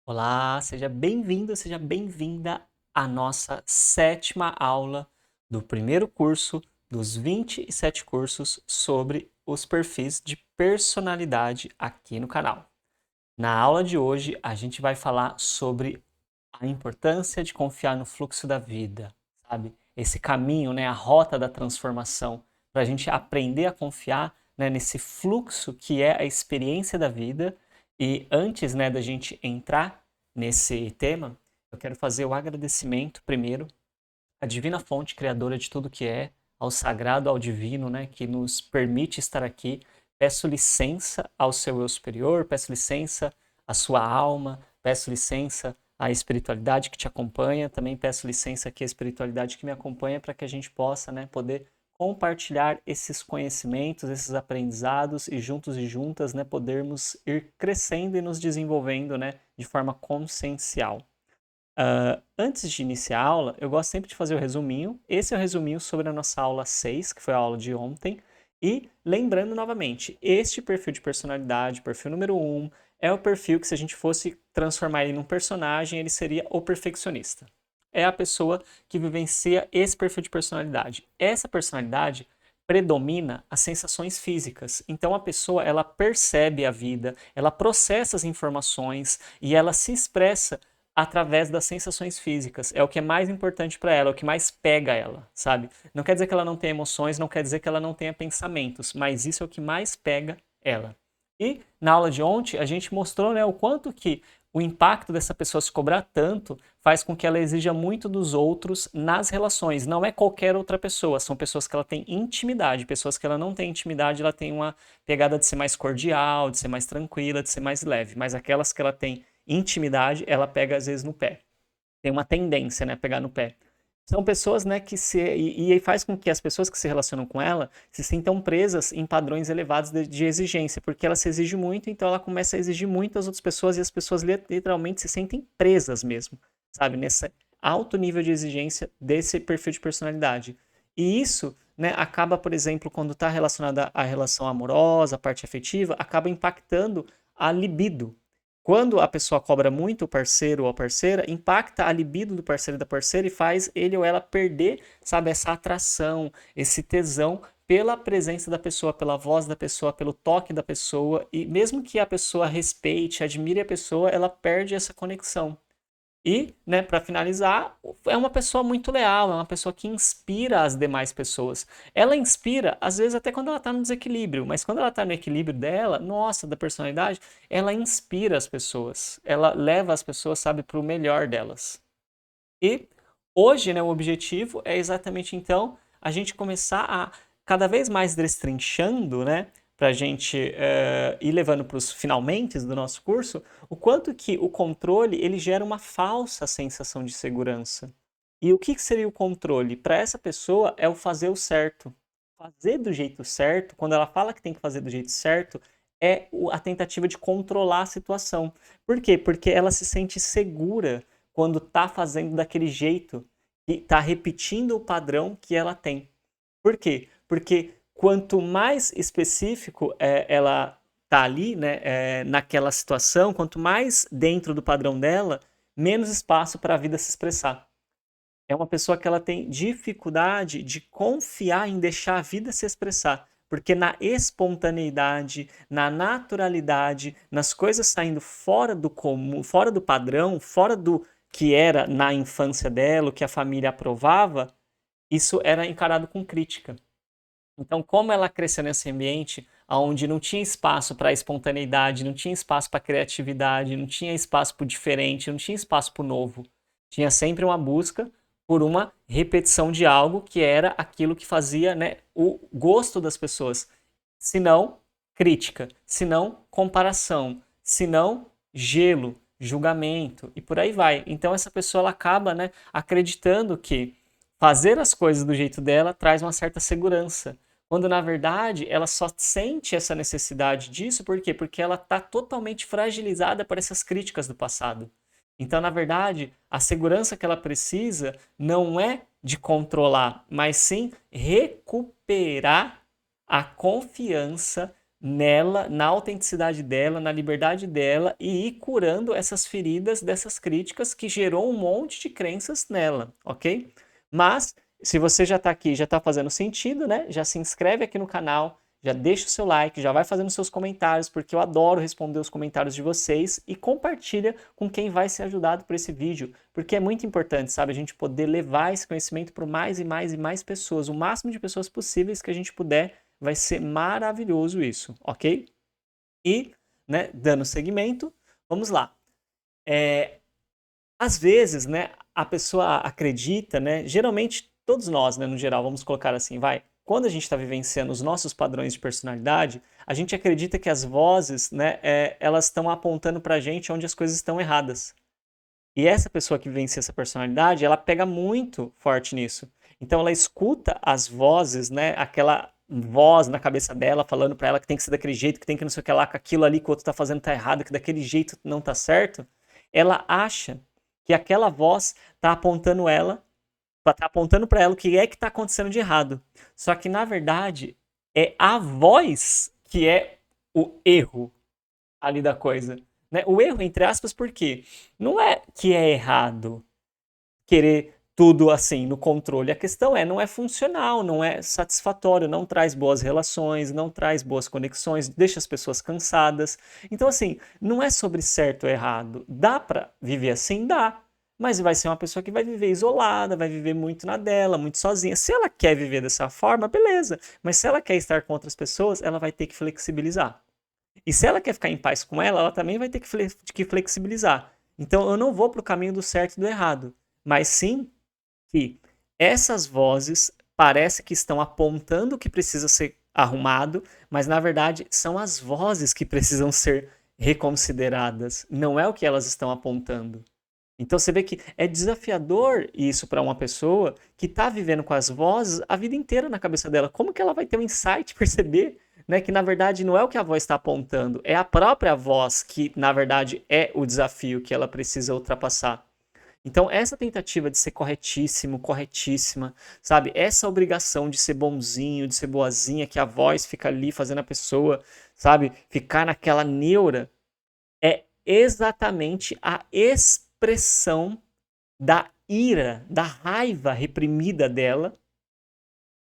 Olá, seja bem-vindo, seja bem-vinda à nossa sétima aula do primeiro curso dos 27 cursos sobre os perfis de personalidade aqui no canal. Na aula de hoje, a gente vai falar sobre a importância de confiar no fluxo da vida, sabe? Esse caminho, né, a rota da transformação, para a gente aprender a confiar, né, nesse fluxo que é a experiência da vida. E antes, né, da gente entrar nesse tema, eu quero fazer o agradecimento primeiro à Divina Fonte, criadora de tudo que é, ao sagrado, ao divino, né, que nos permite estar aqui. Peço licença ao seu eu superior, peço licença à sua alma, peço licença à espiritualidade que te acompanha, também peço licença aqui à espiritualidade que me acompanha para que a gente possa, né, poder compartilhar esses conhecimentos, esses aprendizados e juntos e juntas, né, podermos ir crescendo e nos desenvolvendo, né, de forma consciencial. Antes de iniciar a aula, eu gosto sempre de fazer o resuminho. Esse é o resuminho sobre a nossa aula 6, que foi a aula de ontem. E lembrando novamente, este perfil de personalidade, perfil número 1, é o perfil que, se a gente fosse transformar ele num personagem, ele seria o perfeccionista. É a pessoa que vivencia esse perfil de personalidade. Essa personalidade predomina as sensações físicas. Então a pessoa, ela percebe a vida, ela processa as informações e ela se expressa através das sensações físicas. É o que é mais importante para ela, é o que mais pega ela, sabe? Não quer dizer que ela não tenha emoções, não quer dizer que ela não tenha pensamentos, mas isso é o que mais pega ela. E na aula de ontem a gente mostrou, né, o quanto que o impacto dessa pessoa se cobrar tanto faz com que ela exija muito dos outros nas relações. Não é qualquer outra pessoa, são pessoas que ela tem intimidade. Pessoas que ela não tem intimidade, ela tem uma pegada de ser mais cordial, de ser mais tranquila, de ser mais leve. Mas aquelas que ela tem intimidade, ela pega às vezes no pé. Tem uma tendência, né, a pegar no pé. São pessoas, né, que se e faz com que as pessoas que se relacionam com ela se sintam presas em padrões elevados de exigência, porque ela se exige muito, então ela começa a exigir muito das outras pessoas e as pessoas literalmente se sentem presas mesmo, sabe, nesse alto nível de exigência desse perfil de personalidade. E isso, né, acaba, por exemplo, quando está relacionada à relação amorosa, à parte afetiva, acaba impactando a libido. Quando a pessoa cobra muito o parceiro ou a parceira, impacta a libido do parceiro e da parceira e faz ele ou ela perder, sabe, essa atração, esse tesão pela presença da pessoa, pela voz da pessoa, pelo toque da pessoa. E mesmo que a pessoa respeite, admire a pessoa, ela perde essa conexão. E, né, para finalizar, é uma pessoa muito leal, é uma pessoa que inspira as demais pessoas. Ela inspira, às vezes, até quando ela está no desequilíbrio, mas quando ela está no equilíbrio dela, nossa, da personalidade, ela inspira as pessoas. Ela leva as pessoas, sabe, para o melhor delas. E hoje, né, o objetivo é exatamente então a gente começar a cada vez mais destrinchando, né, para a gente ir levando para os finalmente do nosso curso, o quanto que o controle ele gera uma falsa sensação de segurança. E o que seria o controle? Para essa pessoa é o fazer o certo. Fazer do jeito certo, quando ela fala que tem que fazer do jeito certo, é a tentativa de controlar a situação. Por quê? Porque ela se sente segura quando está fazendo daquele jeito e está repetindo o padrão que ela tem. Por quê? Porque quanto mais específico ela está ali, né, naquela situação, quanto mais dentro do padrão dela, menos espaço para a vida se expressar. É uma pessoa que ela tem dificuldade de confiar em deixar a vida se expressar. Porque na espontaneidade, na naturalidade, nas coisas saindo fora do comum, fora do padrão, fora do que era na infância dela, o que a família aprovava, isso era encarado com crítica. Então, como ela cresceu nesse ambiente onde não tinha espaço para espontaneidade, não tinha espaço para criatividade, não tinha espaço para o diferente, não tinha espaço para o novo, tinha sempre uma busca por uma repetição de algo que era aquilo que fazia, né, o gosto das pessoas. Se não, crítica. Se não, comparação. Se não, gelo, julgamento e por aí vai. Então essa pessoa ela acaba, né, acreditando que fazer as coisas do jeito dela traz uma certa segurança. Quando na verdade ela só sente essa necessidade disso, por quê? Porque ela está totalmente fragilizada por essas críticas do passado. Então, na verdade, a segurança que ela precisa não é de controlar, mas sim recuperar a confiança nela, na autenticidade dela, na liberdade dela e ir curando essas feridas dessas críticas que gerou um monte de crenças nela, ok? Mas, se você já está aqui, já está fazendo sentido, né? Já se inscreve aqui no canal, já deixa o seu like, já vai fazendo seus comentários, porque eu adoro responder os comentários de vocês e compartilha com quem vai ser ajudado por esse vídeo, porque é muito importante, sabe, a gente poder levar esse conhecimento para mais e mais e mais pessoas, o máximo de pessoas possíveis que a gente puder, vai ser maravilhoso isso, ok? E, né, dando seguimento, vamos lá. Às vezes, né, a pessoa acredita, né, geralmente todos nós, né, no geral, vamos colocar assim, vai, quando a gente está vivenciando os nossos padrões de personalidade, a gente acredita que as vozes, né, elas estão apontando para a gente onde as coisas estão erradas. E essa pessoa que vivencia essa personalidade, ela pega muito forte nisso. Então ela escuta as vozes, né, aquela voz na cabeça dela falando para ela que tem que ser daquele jeito, que tem que não sei o que lá, que aquilo ali que o outro tá fazendo tá errado, que daquele jeito não tá certo. Ela acha que aquela voz tá apontando ela, tá apontando para ela o que é que tá acontecendo de errado. Só que na verdade é a voz que é o erro ali da coisa. Né? O erro, entre aspas, por quê? Não é que é errado querer tudo assim no controle. A questão é, não é funcional, não é satisfatório, não traz boas relações, não traz boas conexões, deixa as pessoas cansadas. Então, assim, não é sobre certo ou errado. Dá para viver assim? Dá. Mas vai ser uma pessoa que vai viver isolada, vai viver muito na dela, muito sozinha. Se ela quer viver dessa forma, beleza. Mas se ela quer estar com outras pessoas, ela vai ter que flexibilizar. E se ela quer ficar em paz com ela também vai ter que flexibilizar. Então eu não vou para o caminho do certo e do errado, mas sim que essas vozes parece que estão apontando o que precisa ser arrumado, mas na verdade são as vozes que precisam ser reconsideradas, não é o que elas estão apontando. Então você vê que é desafiador isso para uma pessoa que está vivendo com as vozes a vida inteira na cabeça dela. Como que ela vai ter um insight, perceber, né, que na verdade não é o que a voz está apontando, é a própria voz que na verdade é o desafio que ela precisa ultrapassar. Então essa tentativa de ser corretíssimo, corretíssima, sabe? Essa obrigação de ser bonzinho, de ser boazinha, que a voz fica ali fazendo a pessoa, sabe? Ficar naquela neura, é exatamente a expressão da ira, da raiva reprimida dela,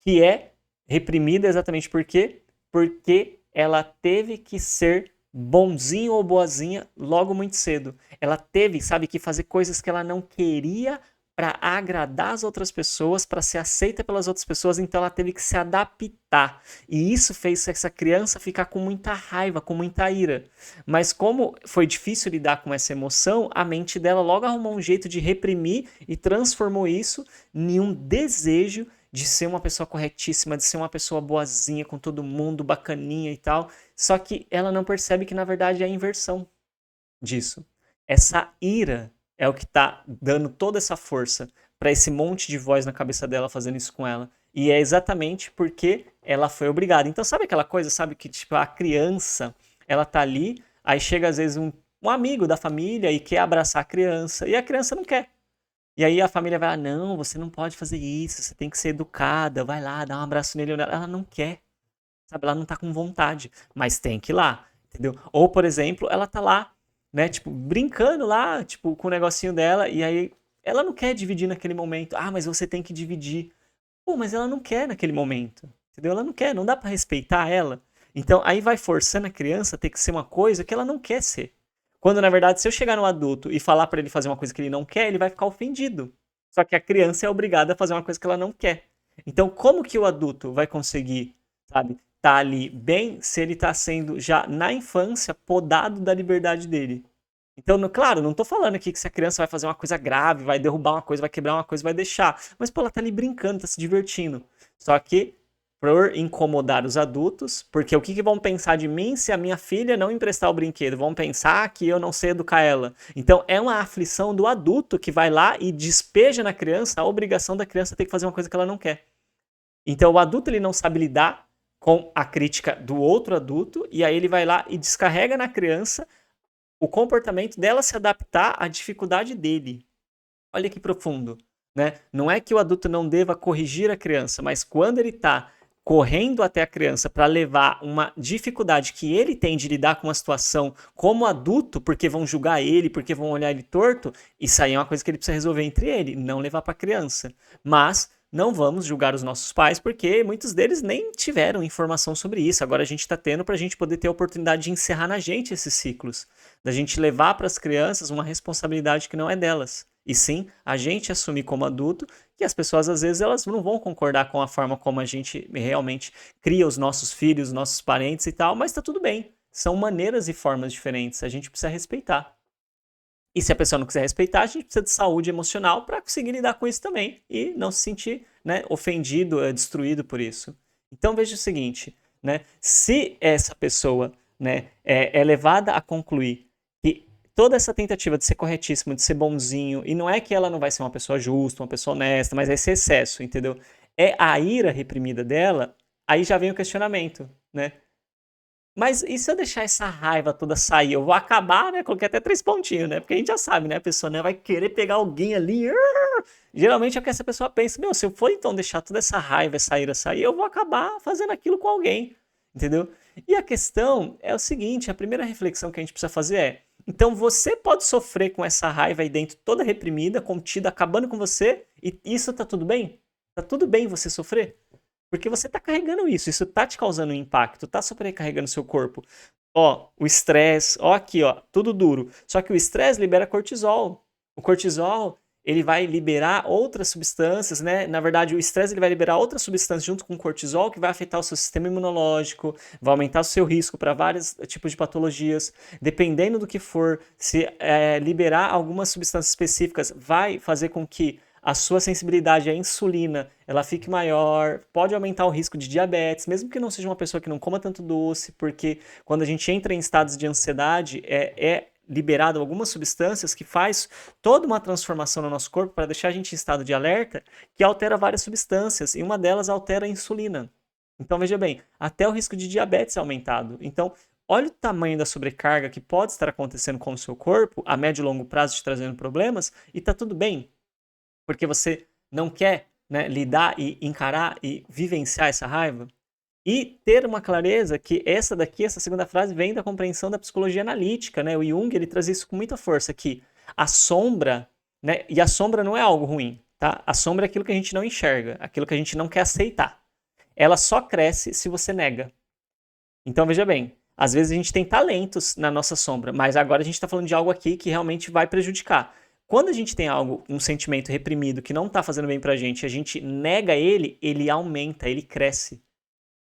que é reprimida exatamente por quê? Porque ela teve que ser bonzinho ou boazinha logo muito cedo. Ela teve, sabe, que fazer coisas que ela não queria para agradar as outras pessoas, para ser aceita pelas outras pessoas, então ela teve que se adaptar. E isso fez essa criança ficar com muita raiva, com muita ira. Mas como foi difícil lidar com essa emoção, a mente dela logo arrumou um jeito de reprimir e transformou isso em um desejo de ser uma pessoa corretíssima, de ser uma pessoa boazinha com todo mundo, bacaninha e tal. Só que ela não percebe que na verdade é a inversão disso. Essa ira é o que tá dando toda essa força para esse monte de voz na cabeça dela fazendo isso com ela. E é exatamente porque ela foi obrigada. Então sabe aquela coisa, sabe que tipo a criança, ela tá ali, aí chega às vezes um amigo da família e quer abraçar a criança, e a criança não quer. E aí a família vai, não, você não pode fazer isso, você tem que ser educada, vai lá, dá um abraço nele. Ela não quer, sabe? Ela não tá com vontade, mas tem que ir lá, entendeu? Ou, por exemplo, ela tá lá, né, tipo, brincando lá, tipo, com o negocinho dela, e aí ela não quer dividir naquele momento. Ah, mas você tem que dividir. Pô, mas ela não quer naquele momento, entendeu? Ela não quer, não dá pra respeitar ela. Então aí vai forçando a criança a ter que ser uma coisa que ela não quer ser. Quando na verdade, se eu chegar no adulto e falar pra ele fazer uma coisa que ele não quer, ele vai ficar ofendido. Só que a criança é obrigada a fazer uma coisa que ela não quer. Então, como que o adulto vai conseguir, sabe, tá ali bem se ele tá sendo já na infância podado da liberdade dele? Então, claro, não tô falando aqui que se a criança vai fazer uma coisa grave, vai derrubar uma coisa, vai quebrar uma coisa, vai deixar. Mas, pô, ela tá ali brincando, tá se divertindo. Só que, por incomodar os adultos, porque o que vão pensar de mim se a minha filha não emprestar o brinquedo? Vão pensar que eu não sei educar ela. Então, é uma aflição do adulto que vai lá e despeja na criança a obrigação da criança ter que fazer uma coisa que ela não quer. Então, o adulto ele não sabe lidar com a crítica do outro adulto, e aí ele vai lá e descarrega na criança o comportamento dela se adaptar à dificuldade dele. Olha que profundo, né? Não é que o adulto não deva corrigir a criança, mas quando ele está correndo até a criança para levar uma dificuldade que ele tem de lidar com uma situação como adulto, porque vão julgar ele, porque vão olhar ele torto, isso aí é uma coisa que ele precisa resolver entre ele, não levar para a criança. Mas não vamos julgar os nossos pais, porque muitos deles nem tiveram informação sobre isso. Agora a gente está tendo para a gente poder ter a oportunidade de encerrar na gente esses ciclos, da gente levar para as crianças uma responsabilidade que não é delas. E sim, a gente assumir como adulto que as pessoas, às vezes, elas não vão concordar com a forma como a gente realmente cria os nossos filhos, nossos parentes e tal, mas tá tudo bem. São maneiras e formas diferentes, a gente precisa respeitar. E se a pessoa não quiser respeitar, a gente precisa de saúde emocional para conseguir lidar com isso também e não se sentir, né, ofendido, destruído por isso. Então veja o seguinte, né, se essa pessoa, né, é levada a concluir que toda essa tentativa de ser corretíssimo, de ser bonzinho, e não é que ela não vai ser uma pessoa justa, uma pessoa honesta, mas é esse excesso, entendeu? É a ira reprimida dela, aí já vem o questionamento, né? Mas e se eu deixar essa raiva toda sair? Eu vou acabar, né? Coloquei até 3 pontinhos, né? Porque a gente já sabe, né? A pessoa, né, vai querer pegar alguém ali. Geralmente é o que essa pessoa pensa. Meu, se eu for então deixar toda essa raiva, essa ira sair, eu vou acabar fazendo aquilo com alguém. Entendeu? E a questão é o seguinte, a primeira reflexão que a gente precisa fazer é, então você pode sofrer com essa raiva aí dentro toda reprimida, contida, acabando com você, e isso tá tudo bem? Tá tudo bem você sofrer? Porque você tá carregando isso tá te causando um impacto, tá sobrecarregando seu corpo. Ó, o estresse, ó aqui, ó, tudo duro. Só que o estresse libera cortisol. O cortisol, ele vai liberar outras substâncias, né? Na verdade, o estresse ele vai liberar outras substâncias junto com o cortisol que vai afetar o seu sistema imunológico, vai aumentar o seu risco para vários tipos de patologias. Dependendo do que for, se liberar algumas substâncias específicas, vai fazer com que a sua sensibilidade à insulina ela fique maior, pode aumentar o risco de diabetes, mesmo que não seja uma pessoa que não coma tanto doce, porque quando a gente entra em estados de ansiedade, é liberado algumas substâncias que faz toda uma transformação no nosso corpo para deixar a gente em estado de alerta, que altera várias substâncias, e uma delas altera a insulina. Então veja bem, até o risco de diabetes é aumentado. Então, olha o tamanho da sobrecarga que pode estar acontecendo com o seu corpo, a médio e longo prazo te trazendo problemas, e tá tudo bem, porque você não quer, né, lidar e encarar e vivenciar essa raiva. E ter uma clareza que essa segunda frase, vem da compreensão da psicologia analítica, né? O Jung, ele traz isso com muita força, que a sombra, né? E a sombra não é algo ruim, tá? A sombra é aquilo que a gente não enxerga, aquilo que a gente não quer aceitar. Ela só cresce se você nega. Então, veja bem, às vezes a gente tem talentos na nossa sombra, mas agora a gente está falando de algo aqui que realmente vai prejudicar. Quando a gente tem algo, um sentimento reprimido que não está fazendo bem pra gente, a gente nega ele, ele aumenta, ele cresce.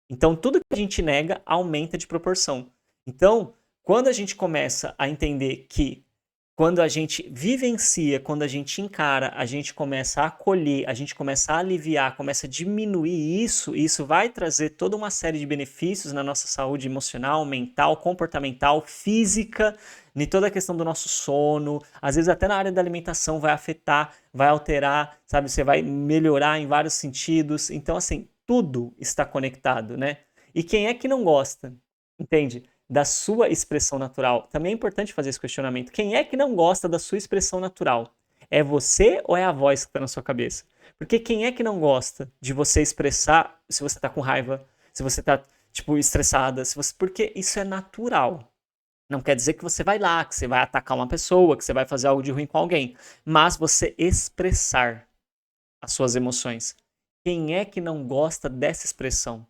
Então, tudo que a gente nega aumenta de proporção. Então, quando a gente começa a entender que quando a gente vivencia, quando a gente encara, a gente começa a acolher, a gente começa a aliviar, começa a diminuir isso, e isso vai trazer toda uma série de benefícios na nossa saúde emocional, mental, comportamental, física, em toda a questão do nosso sono, às vezes até na área da alimentação vai afetar, vai alterar, sabe? Você vai melhorar em vários sentidos. Então, assim, tudo está conectado, né? E quem é que não gosta, entende? Da sua expressão natural. Também é importante fazer esse questionamento. Quem é que não gosta da sua expressão natural? É você ou é a voz que está na sua cabeça? Porque quem é que não gosta de você expressar se você está com raiva, se você está, tipo, estressada, se você... porque isso é natural. Não quer dizer que você vai lá, que você vai atacar uma pessoa, que você vai fazer algo de ruim com alguém. Mas você expressar as suas emoções. Quem é que não gosta dessa expressão?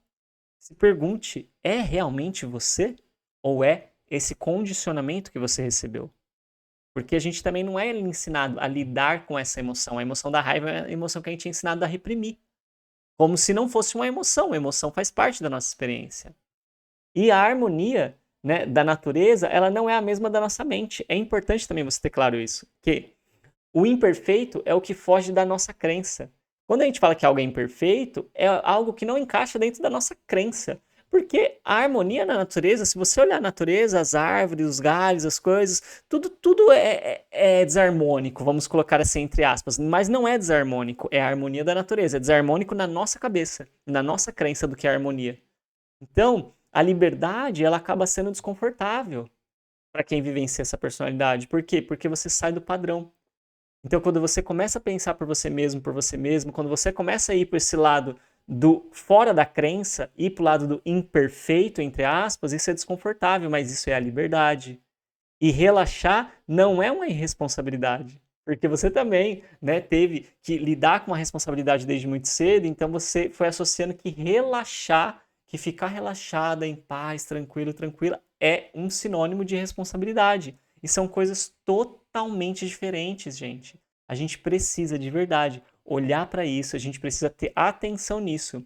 Se pergunte, é realmente você? Ou é esse condicionamento que você recebeu? Porque a gente também não é ensinado a lidar com essa emoção. A emoção da raiva é a emoção que a gente é ensinado a reprimir. Como se não fosse uma emoção. A emoção faz parte da nossa experiência. E a harmonia, né, da natureza, ela não é a mesma da nossa mente. É importante também você ter claro isso. Que o imperfeito é o que foge da nossa crença. Quando a gente fala que algo é imperfeito, é algo que não encaixa dentro da nossa crença. Porque a harmonia na natureza, se você olhar a natureza, as árvores, os galhos, as coisas, tudo é desarmônico, vamos colocar assim entre aspas. Mas não é desarmônico, é a harmonia da natureza. É desarmônico na nossa cabeça, na nossa crença do que é harmonia. Então, a liberdade, ela acaba sendo desconfortável para quem vivencia essa personalidade. Por quê? Porque você sai do padrão. Então, quando você começa a pensar por você mesmo, quando você começa a ir por esse lado do fora da crença, ir pro lado do imperfeito, entre aspas, isso é desconfortável, mas isso é a liberdade. E relaxar não é uma irresponsabilidade. Porque você também, né, teve que lidar com uma responsabilidade desde muito cedo, então você foi associando que relaxar, que ficar relaxada, em paz, tranquilo, tranquila, é um sinônimo de responsabilidade. E são coisas totalmente diferentes, gente. A gente precisa de verdade olhar para isso, a gente precisa ter atenção nisso.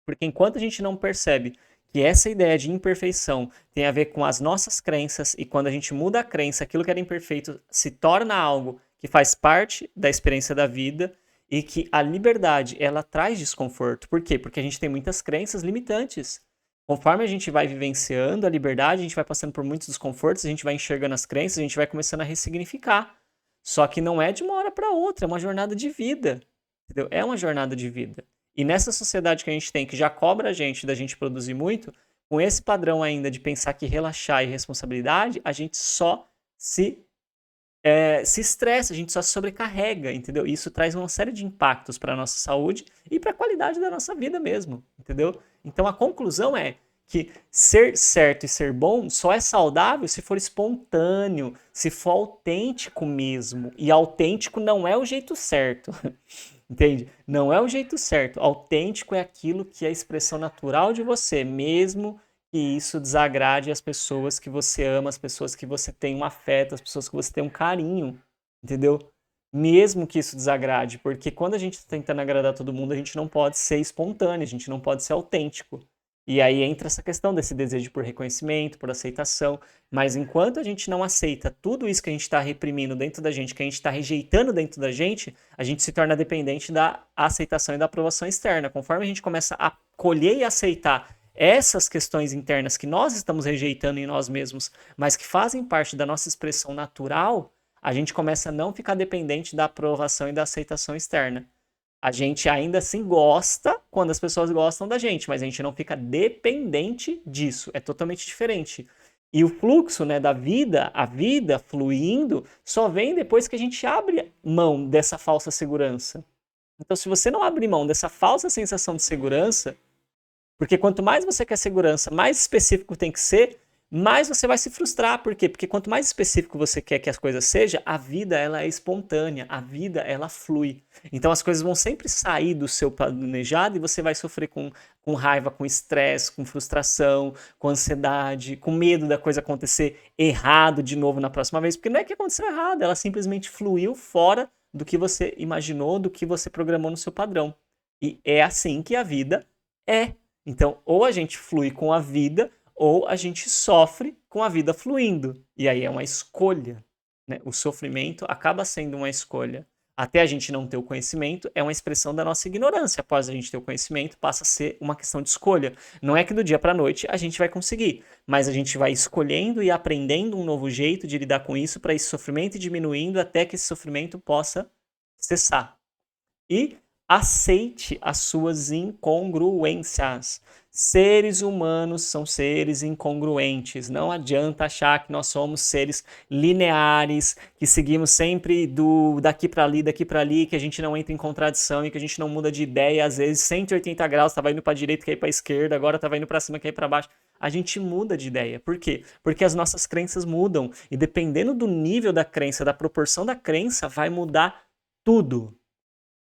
Porque enquanto a gente não percebe que essa ideia de imperfeição tem a ver com as nossas crenças, e quando a gente muda a crença, aquilo que era imperfeito se torna algo que faz parte da experiência da vida, e que a liberdade, ela traz desconforto. Por quê? Porque a gente tem muitas crenças limitantes. Conforme a gente vai vivenciando a liberdade, a gente vai passando por muitos desconfortos, a gente vai enxergando as crenças, a gente vai começando a ressignificar. Só que não é de uma hora para outra, é uma jornada de vida. Entendeu? É uma jornada de vida. E nessa sociedade que a gente tem, que já cobra a gente da gente produzir muito, com esse padrão ainda de pensar que relaxar e responsabilidade, a gente só se estressa, a gente só se sobrecarrega, entendeu? E isso traz uma série de impactos para a nossa saúde e para a qualidade da nossa vida mesmo, entendeu? Então a conclusão é que ser certo e ser bom só é saudável se for espontâneo, se for autêntico mesmo. E autêntico não é o jeito certo. Entende? Não é o jeito certo. Autêntico é aquilo que é a expressão natural de você, mesmo que isso desagrade as pessoas que você ama, as pessoas que você tem um afeto, as pessoas que você tem um carinho, entendeu? Mesmo que isso desagrade, porque quando a gente está tentando agradar todo mundo, a gente não pode ser espontâneo, a gente não pode ser autêntico. E aí entra essa questão desse desejo por reconhecimento, por aceitação. Mas enquanto a gente não aceita tudo isso que a gente está reprimindo dentro da gente, que a gente está rejeitando dentro da gente, a gente se torna dependente da aceitação e da aprovação externa. Conforme a gente começa a colher e aceitar essas questões internas que nós estamos rejeitando em nós mesmos, mas que fazem parte da nossa expressão natural, a gente começa a não ficar dependente da aprovação e da aceitação externa. A gente ainda assim gosta quando as pessoas gostam da gente, mas a gente não fica dependente disso. É totalmente diferente. E o fluxo, né, da vida, a vida fluindo, só vem depois que a gente abre mão dessa falsa segurança. Então, se você não abre mão dessa falsa sensação de segurança, porque quanto mais você quer segurança, mais específico tem que ser, mais você vai se frustrar. Por quê? Porque quanto mais específico você quer que as coisas sejam, a vida ela é espontânea, a vida ela flui. Então as coisas vão sempre sair do seu planejado e você vai sofrer com raiva, com estresse, com frustração, com ansiedade, com medo da coisa acontecer errado de novo na próxima vez. Porque não é que aconteceu errado, ela simplesmente fluiu fora do que você imaginou, do que você programou no seu padrão. E é assim que a vida é. Então, ou a gente flui com a vida, ou a gente sofre com a vida fluindo. E aí é uma escolha, né? O sofrimento acaba sendo uma escolha. Até a gente não ter o conhecimento, é uma expressão da nossa ignorância. Após a gente ter o conhecimento, passa a ser uma questão de escolha. Não é que do dia para a noite a gente vai conseguir, mas a gente vai escolhendo e aprendendo um novo jeito de lidar com isso, para esse sofrimento ir diminuindo até que esse sofrimento possa cessar. E aceite as suas incongruências. Seres humanos são seres incongruentes. Não adianta achar que nós somos seres lineares, que seguimos sempre daqui para ali, que a gente não entra em contradição e que a gente não muda de ideia. Às vezes 180 graus, estava indo para a direita, quer ir para a esquerda, agora estava indo para cima, quer ir para baixo. A gente muda de ideia. Por quê? Porque as nossas crenças mudam. E dependendo do nível da crença, da proporção da crença, vai mudar tudo.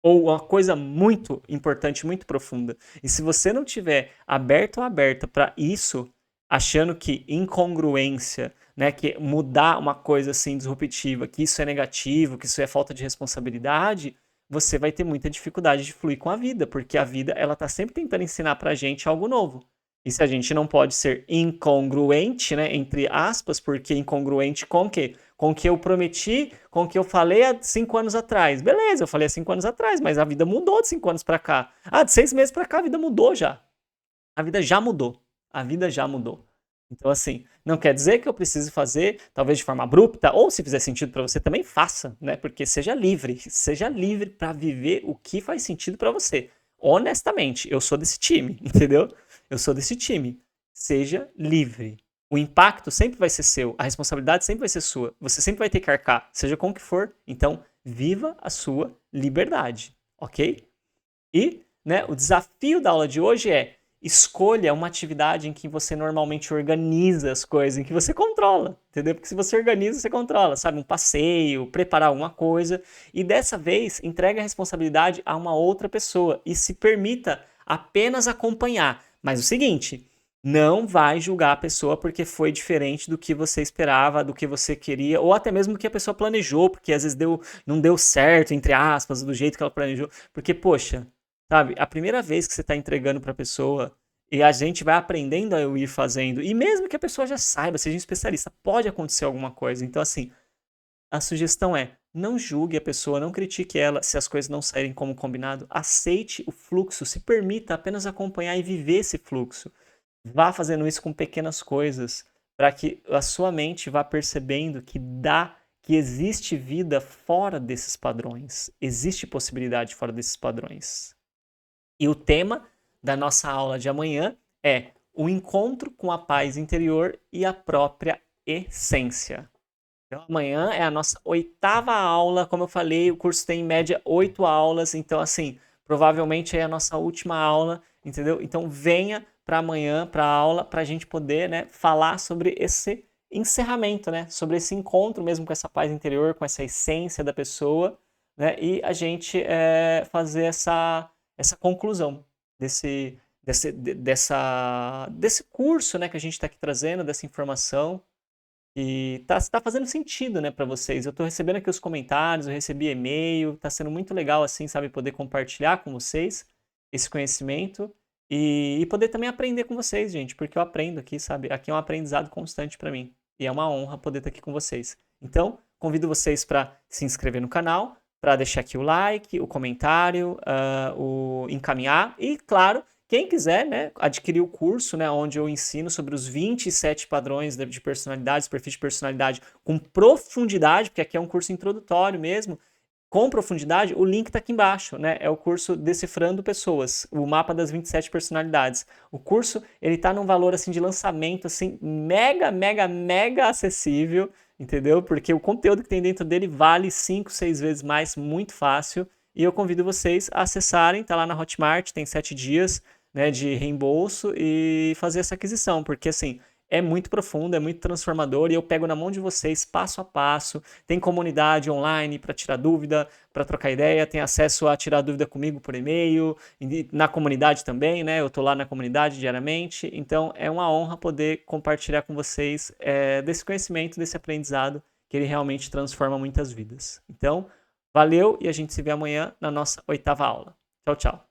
Ou uma coisa muito importante, muito profunda. E se você não tiver aberto ou aberta para isso, achando que incongruência, né, que mudar uma coisa assim disruptiva, que isso é negativo, que isso é falta de responsabilidade, você vai ter muita dificuldade de fluir com a vida, porque a vida ela tá sempre tentando ensinar pra gente algo novo. E se a gente não pode ser incongruente, né, entre aspas, porque incongruente com o quê? Com o que eu prometi, com o que eu falei há 5 anos atrás. Beleza, eu falei há 5 anos atrás, mas a vida mudou de 5 anos para cá. Ah, de 6 meses para cá a vida mudou já. A vida já mudou. A vida já mudou. Então, assim, não quer dizer que eu precise fazer, talvez de forma abrupta, ou se fizer sentido para você, também faça, né? Porque seja livre para viver o que faz sentido para você. Honestamente, eu sou desse time, entendeu? Eu sou desse time. Seja livre. O impacto sempre vai ser seu, a responsabilidade sempre vai ser sua. Você sempre vai ter que arcar, seja com o que for. Então, viva a sua liberdade, ok? E né? O desafio da aula de hoje é: escolha uma atividade em que você normalmente organiza as coisas, em que você controla, entendeu? Porque se você organiza, você controla, sabe? Um passeio, preparar alguma coisa. E dessa vez, entregue a responsabilidade a uma outra pessoa e se permita apenas acompanhar. Mas o seguinte, não vai julgar a pessoa porque foi diferente do que você esperava, do que você queria, ou até mesmo do que a pessoa planejou, porque às vezes não deu certo, entre aspas, do jeito que ela planejou. Porque, poxa, sabe, a primeira vez que você está entregando para a pessoa e a gente vai aprendendo a ir fazendo, e mesmo que a pessoa já saiba, seja um especialista, pode acontecer alguma coisa. Então, assim, a sugestão é: não julgue a pessoa, não critique ela se as coisas não saírem como combinado. Aceite o fluxo, se permita apenas acompanhar e viver esse fluxo. Vá fazendo isso com pequenas coisas, para que a sua mente vá percebendo que existe vida fora desses padrões, existe possibilidade fora desses padrões. E o tema da nossa aula de amanhã é o encontro com a paz interior e a própria essência. Então, amanhã é a nossa 8ª aula. Como eu falei, o curso tem em média 8 aulas. Então, assim, provavelmente é a nossa última aula, entendeu? Então, venha para amanhã, para a aula, para a gente poder, né, falar sobre esse encerramento, né? Sobre esse encontro mesmo com essa paz interior, com essa essência da pessoa, né? E a gente fazer essa conclusão desse curso, né, que a gente está aqui trazendo, dessa informação. E tá fazendo sentido, né, para vocês. Eu tô recebendo aqui os comentários, eu recebi e-mail, tá sendo muito legal, assim, sabe, poder compartilhar com vocês esse conhecimento e poder também aprender com vocês, gente, porque eu aprendo aqui, sabe? Aqui é um aprendizado constante para mim e é uma honra poder estar aqui com vocês. Então, convido vocês para se inscrever no canal, para deixar aqui o like, o comentário, o encaminhar e, claro, quem quiser, né, adquirir o curso, né, onde eu ensino sobre os 27 padrões de personalidades, perfis de personalidade com profundidade, porque aqui é um curso introdutório mesmo, com profundidade, o link está aqui embaixo, né? É o curso Decifrando Pessoas, o mapa das 27 personalidades. O curso, ele está num valor assim de lançamento assim mega, mega, mega acessível, entendeu? Porque o conteúdo que tem dentro dele vale 5, 6 vezes mais, muito fácil. E eu convido vocês a acessarem, tá lá na Hotmart, tem 7 dias, né, de reembolso e fazer essa aquisição, porque assim, é muito profundo, é muito transformador e eu pego na mão de vocês passo a passo. Tem comunidade online para tirar dúvida, para trocar ideia, tem acesso a tirar dúvida comigo por e-mail, na comunidade também, né? Eu tô lá na comunidade diariamente, então é uma honra poder compartilhar com vocês desse conhecimento, desse aprendizado, que ele realmente transforma muitas vidas. Então, valeu e a gente se vê amanhã na nossa 8ª aula. Tchau, tchau.